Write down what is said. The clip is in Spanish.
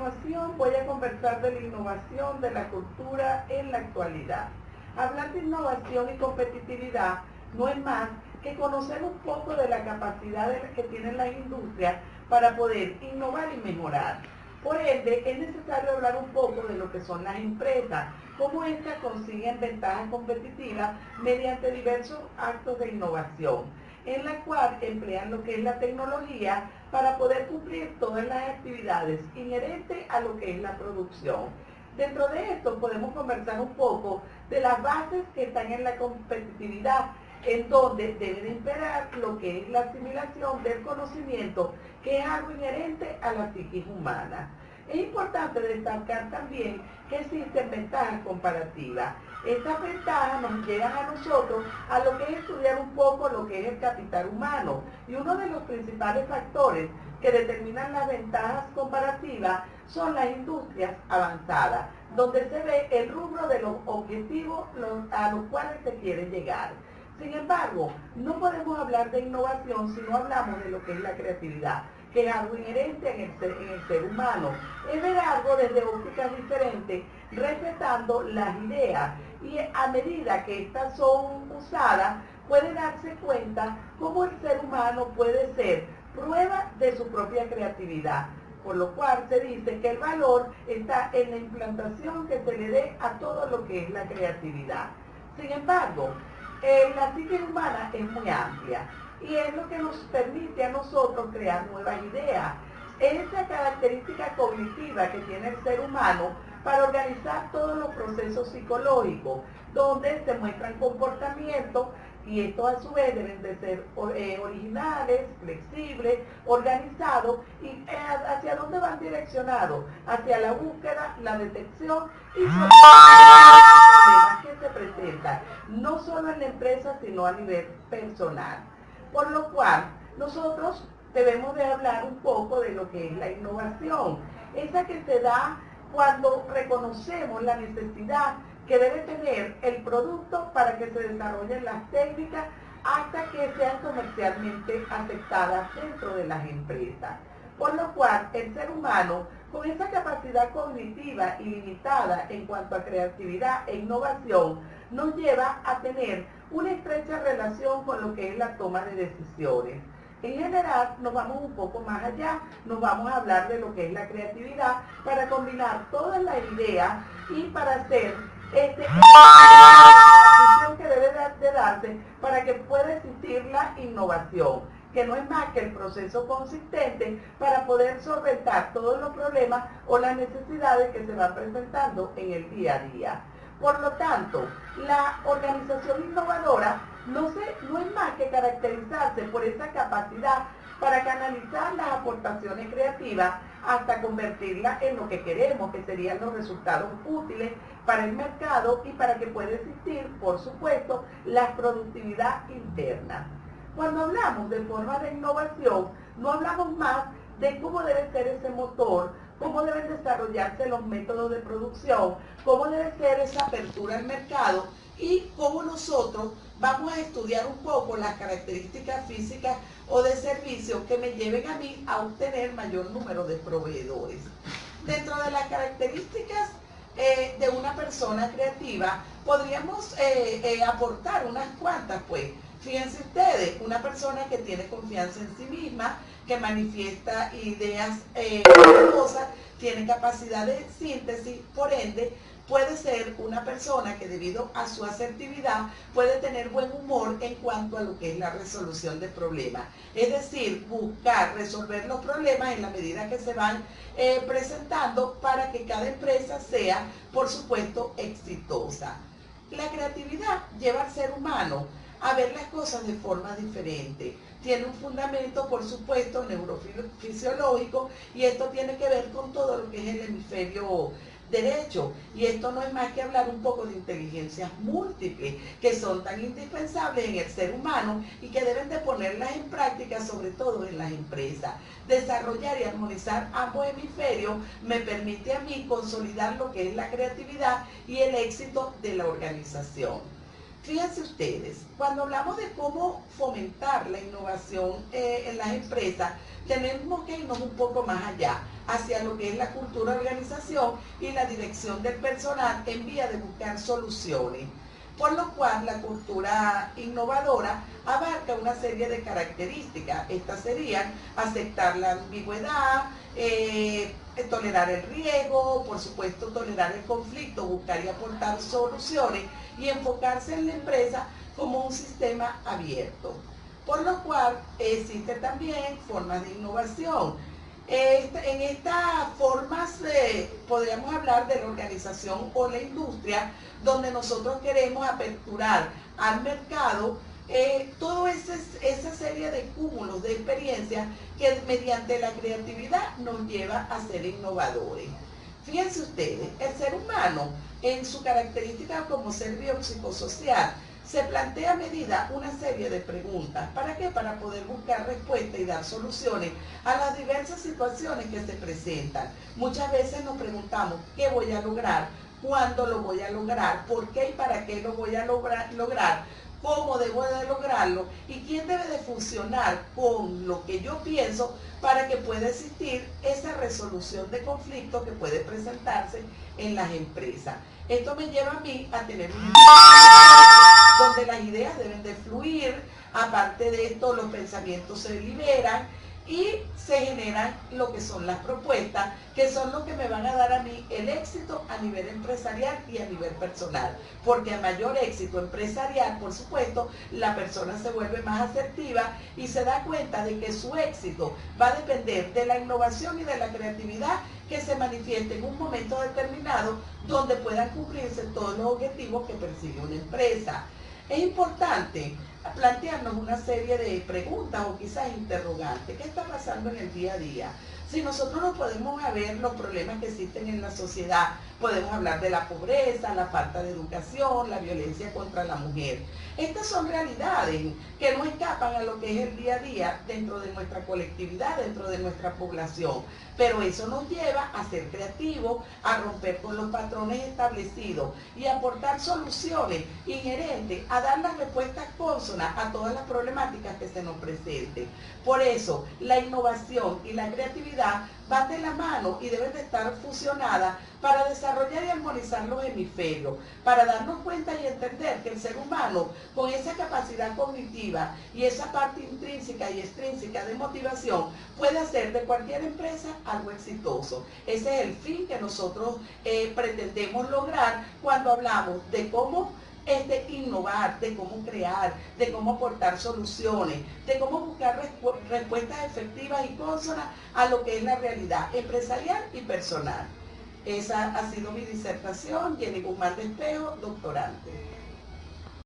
continuación voy a conversar de la innovación de la cultura en la actualidad. Hablar de innovación y competitividad no es más que conocer un poco de la capacidad que tienen las industrias para poder innovar y mejorar. Por ende, es necesario hablar un poco de lo que son las empresas, cómo éstas consiguen ventajas competitivas mediante diversos actos de innovación, en la cual emplean lo que es la tecnología para poder cumplir todas las actividades inherentes a lo que es la producción. Dentro de esto podemos conversar un poco de las bases que están en la competitividad, en donde debe de imperar lo que es la asimilación del conocimiento, que es algo inherente a la psiquis humana. Es importante destacar también que existen ventajas comparativas. Estas ventajas nos llevan a nosotros a lo que es estudiar un poco lo que es el capital humano. Y uno de los principales factores que determinan las ventajas comparativas son las industrias avanzadas, donde se ve el rubro de los objetivos a los cuales se quiere llegar. Sin embargo, no podemos hablar de innovación si no hablamos de lo que es la creatividad, que es algo inherente en el ser humano. Es ver algo desde ópticas diferentes, respetando las ideas, y a medida que estas son usadas, puede darse cuenta cómo el ser humano puede ser prueba de su propia creatividad, por lo cual se dice que el valor está en la implantación que se le dé a todo lo que es la creatividad. Sin embargo, la psique humana es muy amplia y es lo que nos permite a nosotros crear nuevas ideas. Esa característica cognitiva que tiene el ser humano para organizar todos los procesos psicológicos, donde se muestran comportamientos, y estos a su vez deben de ser originales, flexibles, organizados, y hacia dónde van direccionados, hacia la búsqueda, la detección y los problemas que se presentan, no solo en la empresa, sino a nivel personal. Por lo cual, nosotros debemos de hablar un poco de lo que es la innovación, esa que se da cuando reconocemos la necesidad que debe tener el producto para que se desarrollen las técnicas hasta que sean comercialmente aceptadas dentro de las empresas. Por lo cual, el ser humano, con esa capacidad cognitiva ilimitada en cuanto a creatividad e innovación, nos lleva a tener una estrecha relación con lo que es la toma de decisiones. En general, nos vamos un poco más allá, nos vamos a hablar de lo que es la creatividad para combinar todas las ideas y para hacer la que debe de darse para que pueda existir la innovación, que no es más que el proceso consistente para poder solventar todos los problemas o las necesidades que se van presentando en el día a día. Por lo tanto, la organización innovadora no es más que caracterizarse por esa capacidad para canalizar las aportaciones creativas hasta convertirlas en lo que queremos, que serían los resultados útiles para el mercado y para que pueda existir, por supuesto, la productividad interna. Cuando hablamos de formas de innovación, no hablamos más de cómo debe ser ese motor, cómo deben desarrollarse los métodos de producción, cómo debe ser esa apertura al mercado y cómo nosotros vamos a estudiar un poco las características físicas o de servicios que me lleven a mí a obtener mayor número de proveedores. Dentro de las características de una persona creativa, podríamos aportar unas cuantas, pues. Fíjense ustedes, una persona que tiene confianza en sí misma, que manifiesta ideas poderosas, tiene capacidad de síntesis, por ende, puede ser una persona que debido a su asertividad puede tener buen humor en cuanto a lo que es la resolución de problemas. Es decir, buscar resolver los problemas en la medida que se van presentando para que cada empresa sea, por supuesto, exitosa. La creatividad lleva al ser humano a ver las cosas de forma diferente. Tiene un fundamento, por supuesto, neurofisiológico, y esto tiene que ver con todo lo que es el hemisferio derecho. Y esto no es más que hablar un poco de inteligencias múltiples, que son tan indispensables en el ser humano y que deben de ponerlas en práctica, sobre todo en las empresas. Desarrollar y armonizar ambos hemisferios me permite a mí consolidar lo que es la creatividad y el éxito de la organización. Fíjense ustedes, cuando hablamos de cómo fomentar la innovación en las empresas, tenemos que irnos un poco más allá, hacia lo que es la cultura de organización y la dirección del personal en vía de buscar soluciones. Por lo cual la cultura innovadora abarca una serie de características. Estas serían aceptar la ambigüedad, tolerar el riesgo, por supuesto tolerar el conflicto, buscar y aportar soluciones y enfocarse en la empresa como un sistema abierto. Por lo cual existe también formas de innovación. En estas formas podríamos hablar de la organización o la industria, donde nosotros queremos aperturar al mercado toda esa serie de cúmulos de experiencias que mediante la creatividad nos lleva a ser innovadores. Fíjense ustedes, el ser humano en su característica como ser biopsicosocial se plantea a medida una serie de preguntas. ¿Para qué? Para poder buscar respuestas y dar soluciones a las diversas situaciones que se presentan. Muchas veces nos preguntamos, ¿qué voy a lograr? ¿Cuándo lo voy a lograr? ¿Por qué y para qué lo voy a lograr? ¿Cómo debo de lograrlo? ¿Y quién debe de funcionar con lo que yo pienso para que pueda existir esa resolución de conflictos que puede presentarse en las empresas? Esto me lleva a mí a tener un donde las ideas deben de fluir. Aparte de esto, los pensamientos se liberan y se generan lo que son las propuestas, que son lo que me van a dar a mí el éxito a nivel empresarial y a nivel personal. Porque a mayor éxito empresarial, por supuesto, la persona se vuelve más asertiva y se da cuenta de que su éxito va a depender de la innovación y de la creatividad que se manifieste en un momento determinado donde puedan cumplirse todos los objetivos que persigue una empresa. Es importante plantearnos una serie de preguntas o quizás interrogantes. ¿Qué está pasando en el día a día? Si nosotros no podemos ver los problemas que existen en la sociedad, podemos hablar de la pobreza, la falta de educación, la violencia contra la mujer. Estas son realidades que no escapan a lo que es el día a día dentro de nuestra colectividad, dentro de nuestra población. Pero eso nos lleva a ser creativos, a romper con los patrones establecidos y a aportar soluciones inherentes, a dar las respuestas cónsonas a todas las problemáticas que se nos presenten. Por eso, la innovación y la creatividad van de la mano y deben de estar fusionadas para desarrollar y armonizar los hemisferios, para darnos cuenta y entender que el ser humano, con esa capacidad cognitiva y esa parte intrínseca y extrínseca de motivación, puede hacer de cualquier empresa algo exitoso. Ese es el fin que nosotros pretendemos lograr cuando hablamos de cómo innovar, de cómo crear, de cómo aportar soluciones, de cómo buscar respuestas efectivas y cónsonas a lo que es la realidad empresarial y personal. Esa ha sido mi disertación. Jenny Guzmán de Espejo, doctorante.